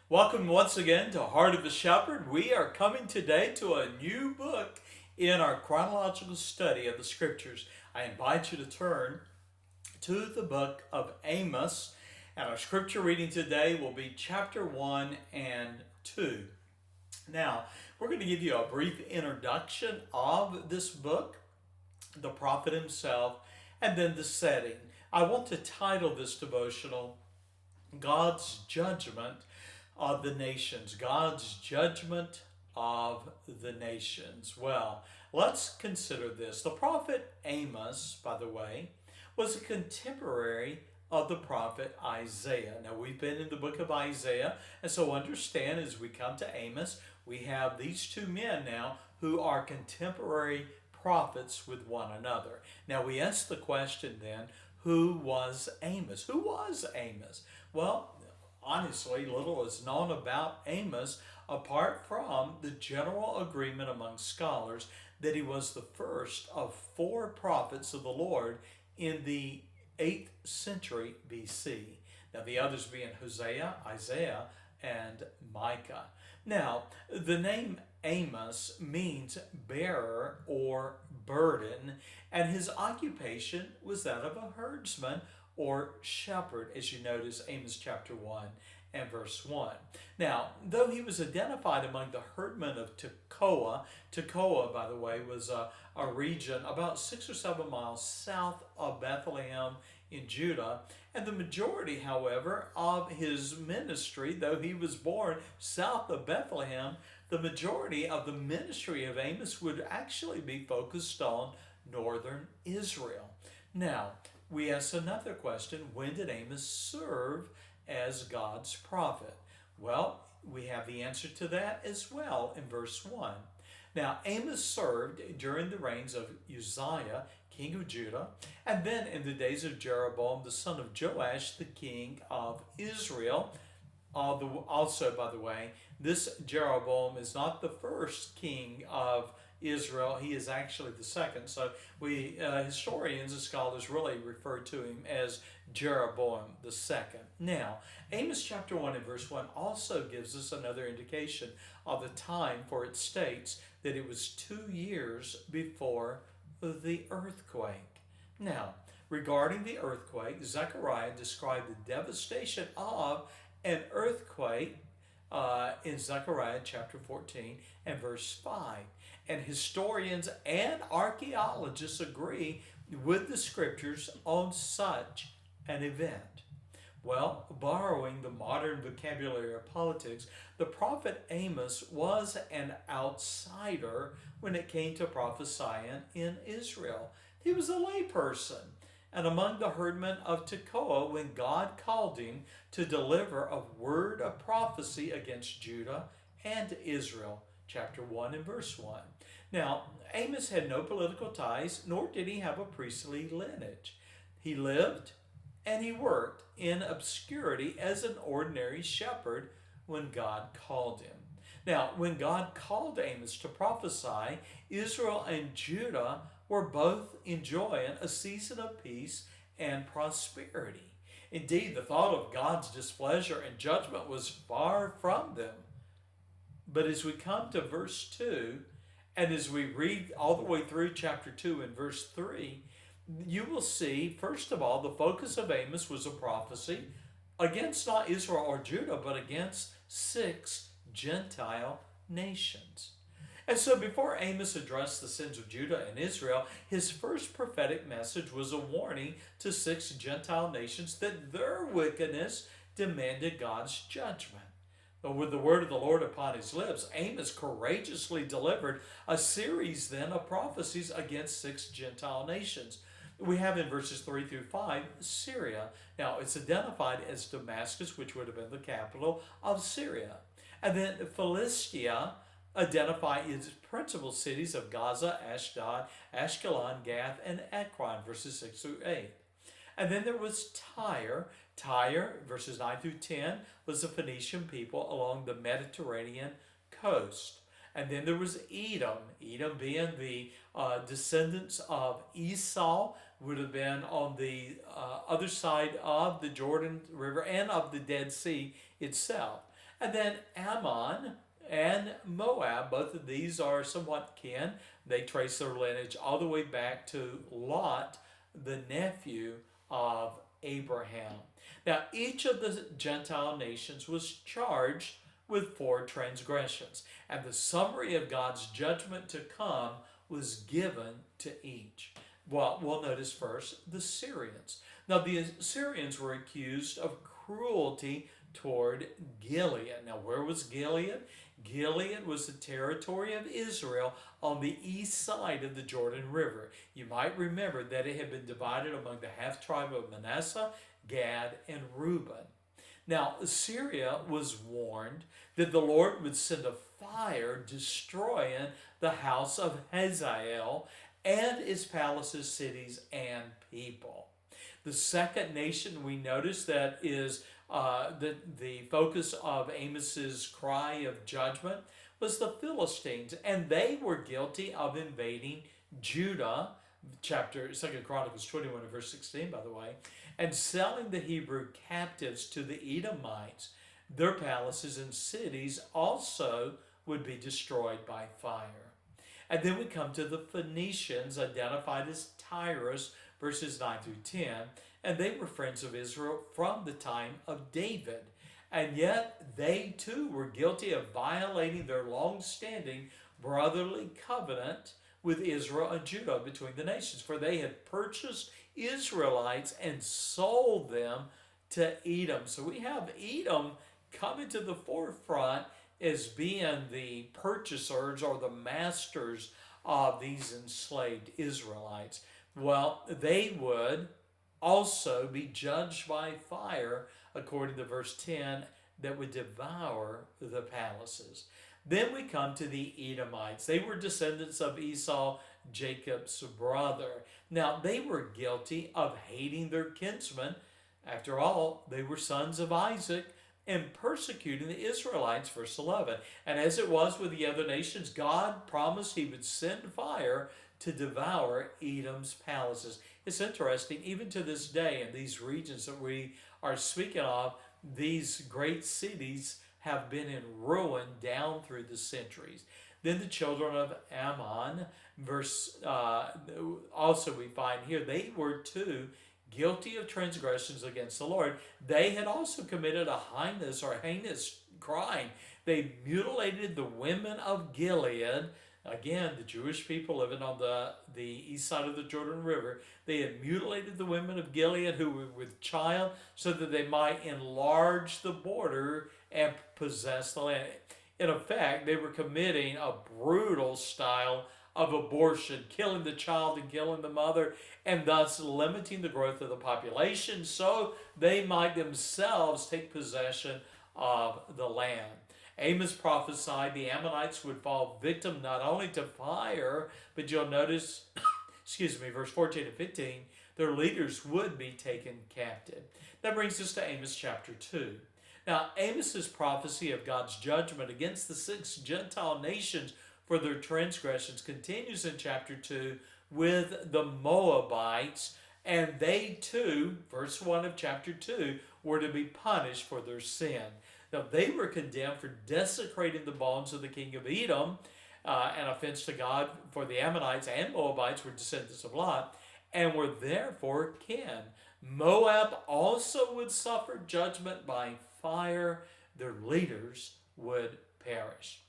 Welcome once again to Heart of the Shepherd. We are coming today to a new book in our chronological study of the scriptures. I invite you to turn to the book of Amos, and our scripture reading today will be chapter 1 and 2. Now, we're going to give you a brief introduction of this book, the prophet himself, and then the setting. I want to title this devotional God's Judgment of the Nations. God's Judgment of the Nations. Well, let's consider this. The prophet Amos, by the way, was a contemporary of the prophet Isaiah. Now, we've been in the book of Isaiah, and so understand as we come to Amos, we have these two men now who are contemporary prophets with one another. Now, we ask the question then, who was Amos? Who was Amos? Well, honestly, little is known about Amos apart from the general agreement among scholars that he was the first of four prophets of the Lord in the 8th century BC. Now, the others being Hosea, Isaiah, and Micah. Now, the name Amos means bearer or burden, and his occupation was that of a herdsman or shepherd, as you notice Amos chapter 1 and verse 1. Now, though he was identified among the herdmen of Tekoa, Tekoa, by the way, was a region about 6 or 7 miles south of Bethlehem in Judah, and the majority, however, of his ministry, though he was born south of Bethlehem, the majority of the ministry of Amos would actually be focused on northern Israel. Now, we ask another question: when did Amos serve as God's prophet? Well, we have the answer to that as well in verse 1. Now, Amos served during the reigns of Uzziah, king of Judah, and then in the days of Jeroboam, the son of Joash, the king of Israel. Also, by the way, this Jeroboam is not the first king of Israel. He is actually the second. So we historians and scholars really refer to him as Jeroboam the second. Now, Amos chapter 1 and verse 1 also gives us another indication of the time, for it states that it was 2 years before the earthquake. Now, regarding the earthquake, Zechariah described the devastation of an earthquake in Zechariah chapter 14 and verse 5. And historians and archaeologists agree with the scriptures on such an event. Well, borrowing the modern vocabulary of politics, the prophet Amos was an outsider when it came to prophesying in Israel. He was a layperson. And among the herdmen of Tekoa, when God called him to deliver a word of prophecy against Judah and Israel, chapter 1 and verse 1. Now, Amos had no political ties, nor did he have a priestly lineage. He lived and he worked in obscurity as an ordinary shepherd when God called him. Now, when God called Amos to prophesy, Israel and Judah were both enjoying a season of peace and prosperity. Indeed, the thought of God's displeasure and judgment was far from them. But as we come to verse 2, and as we read all the way through chapter 2 and verse 3, you will see, first of all, the focus of Amos was a prophecy against not Israel or Judah, but against 6 Gentile nations. And so before Amos addressed the sins of Judah and Israel, his first prophetic message was a warning to 6 Gentile nations that their wickedness demanded God's judgment. But with the word of the Lord upon his lips, Amos courageously delivered a series then of prophecies against 6 Gentile nations. We have in verses 3 through 5 Syria. Now it's identified as Damascus, which would have been the capital of Syria. And then Philistia, identify its principal cities of Gaza, Ashdod, Ashkelon, Gath, and Ekron, verses 6 through 8. And then there was Tyre. Tyre, verses 9 through 10, was the Phoenician people along the Mediterranean coast. And then there was Edom. Edom being the descendants of Esau, would have been on the other side of the Jordan River and of the Dead Sea itself. And then Ammon and Moab, both of these are somewhat kin. They trace their lineage all the way back to Lot, the nephew of Abraham. Now, each of the Gentile nations was charged with 4 transgressions, and the summary of God's judgment to come was given to each. Well, we'll notice first the Syrians. Now, the Assyrians were accused of cruelty toward Gilead. Now, where was Gilead? Gilead was the territory of Israel on the east side of the Jordan River. You might remember that it had been divided among the half tribe of Manasseh, Gad, and Reuben. Now, Assyria was warned that the Lord would send a fire destroying the house of Hazael and its palaces, cities, and people. The second nation we notice that is the focus of Amos's cry of judgment was the Philistines, and they were guilty of invading Judah, chapter 2 Chronicles 21 and verse 16, by the way, and selling the Hebrew captives to the Edomites. Their palaces and cities also would be destroyed by fire. And then we come to the Phoenicians, identified as Tyrus, verses 9 through 10, and they were friends of Israel from the time of David. And yet they too were guilty of violating their long-standing brotherly covenant with Israel and Judah between the nations, for they had purchased Israelites and sold them to Edom. So we have Edom coming to the forefront as being the purchasers or the masters of these enslaved Israelites. Well, they would also be judged by fire, according to verse 10, that would devour the palaces. Then we come to the Edomites. They were descendants of Esau, Jacob's brother. Now, they were guilty of hating their kinsmen. After all, they were sons of Isaac, and persecuting the Israelites, verse 11. And as it was with the other nations, God promised he would send fire to devour Edom's palaces. It's interesting, even to this day, in these regions that we are speaking of, these great cities have been in ruin down through the centuries. Then the children of Ammon, also we find here, they were too guilty of transgressions against the Lord. They had also committed a heinous crime. They mutilated the women of Gilead. Again, the Jewish people living on the east side of the Jordan River, they had mutilated the women of Gilead who were with child so that they might enlarge the border and possess the land. In effect, they were committing a brutal style of abortion, killing the child and killing the mother, and thus limiting the growth of the population so they might themselves take possession of the land. Amos prophesied the Ammonites would fall victim not only to fire, but you'll notice, verse 14 and 15, their leaders would be taken captive. That brings us to Amos chapter 2. Now, Amos's prophecy of God's judgment against the 6 Gentile nations for their transgressions continues in chapter 2 with the Moabites, and they too, verse 1 of chapter 2, were to be punished for their sin. Now, they were condemned for desecrating the bones of the king of Edom, an offense to God, for the Ammonites and Moabites were descendants of Lot, and were therefore kin. Moab also would suffer judgment by fire. Their leaders would perish.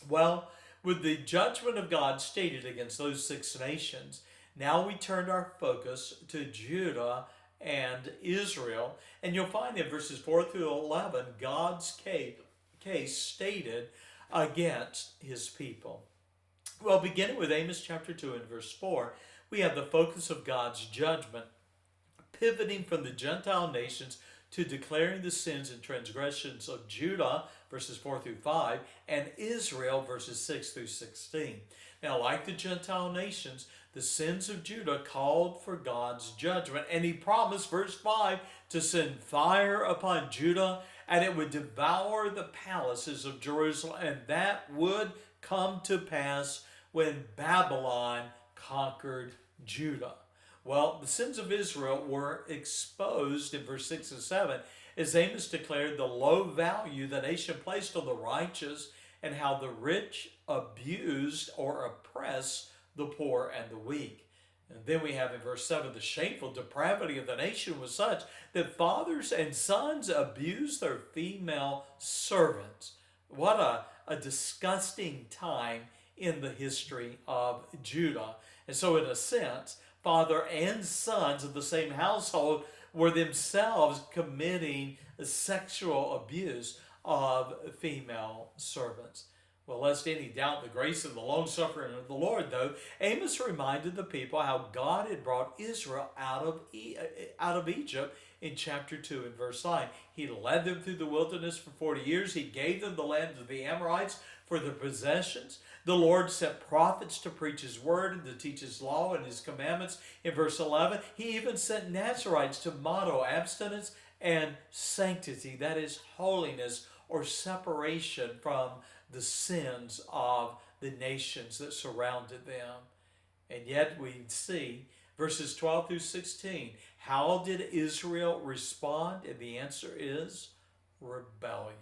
Well, with the judgment of God stated against those 6 nations, now we turn our focus to Judah and Israel, and you'll find in verses 4 through 11 God's case stated against his people. Well, beginning with Amos chapter 2 and verse 4, we have the focus of God's judgment, pivoting from the Gentile nations to declaring the sins and transgressions of Judah, verses 4 through 5, and Israel, verses 6 through 16. Now, like the Gentile nations, the sins of Judah called for God's judgment, and he promised, verse 5, to send fire upon Judah, and it would devour the palaces of Jerusalem, and that would come to pass when Babylon conquered Judah. Well, the sins of Israel were exposed in verse 6 and 7 as Amos declared the low value the nation placed on the righteous and how the rich abused or oppressed the poor and the weak. And then we have in verse 7 the shameful depravity of the nation was such that fathers and sons abused their female servants. What a disgusting time in the history of Judah. And so, in a sense, father and sons of the same household were themselves committing sexual abuse of female servants. Well, lest any doubt the grace and the long suffering of the Lord, though, Amos reminded the people how God had brought Israel out of Egypt in chapter 2 and verse 9. He led them through the wilderness for 40 years. He gave them the land of the Amorites for their possessions. The Lord sent prophets to preach his word and to teach his law and his commandments. In verse 11, he even sent Nazarites to model abstinence and sanctity, that is, holiness or separation from the sins of the nations that surrounded them. And yet we see verses 12 through 16. How did Israel respond? And the answer is rebellion.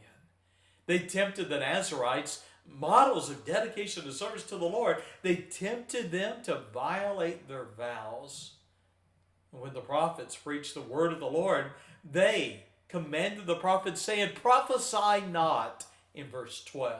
They tempted the Nazarites, models of dedication and service to the Lord. They tempted them to violate their vows. When the prophets preached the word of the Lord, they commanded the prophets, saying, prophesy not, in verse 12.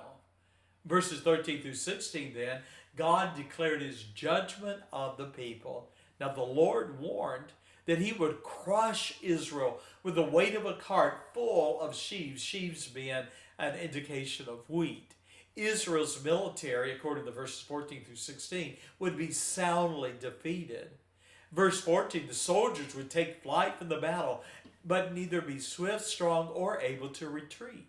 Verses 13 through 16 then, God declared his judgment of the people. Now the Lord warned that he would crush Israel with the weight of a cart full of sheaves, sheaves being an indication of wheat. Israel's military, according to verses 14 through 16, would be soundly defeated. Verse 14, the soldiers would take flight from the battle, but neither be swift, strong, or able to retreat.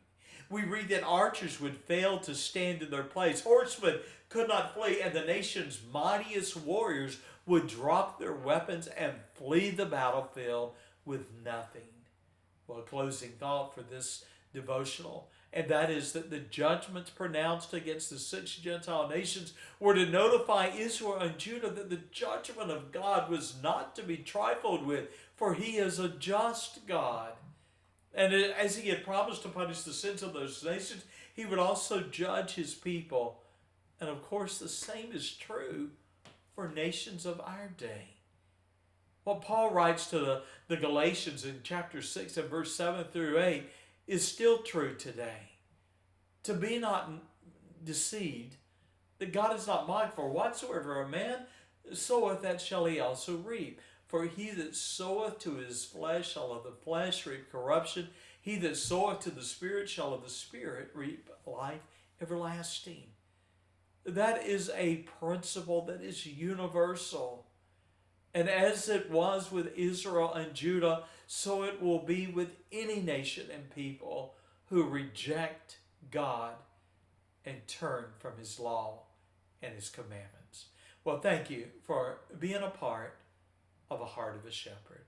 We read that archers would fail to stand in their place. Horsemen could not flee, and the nation's mightiest warriors would drop their weapons and flee the battlefield with nothing. Well, a closing thought for this devotional, and that is that the judgments pronounced against the 6 Gentile nations were to notify Israel and Judah that the judgment of God was not to be trifled with, for he is a just God. And as he had promised to punish the sins of those nations, he would also judge his people. And of course, the same is true for nations of our day. What Paul writes to the Galatians in chapter 6 and verse 7 through 8 is still true today. To be not deceived, that God is not mocked, for whatsoever a man soweth, that shall he also reap. For he that soweth to his flesh shall of the flesh reap corruption. He that soweth to the Spirit shall of the Spirit reap life everlasting. That is a principle that is universal. And as it was with Israel and Judah, so it will be with any nation and people who reject God and turn from his law and his commandments. Well, thank you for being a part of a Heart of a Shepherd.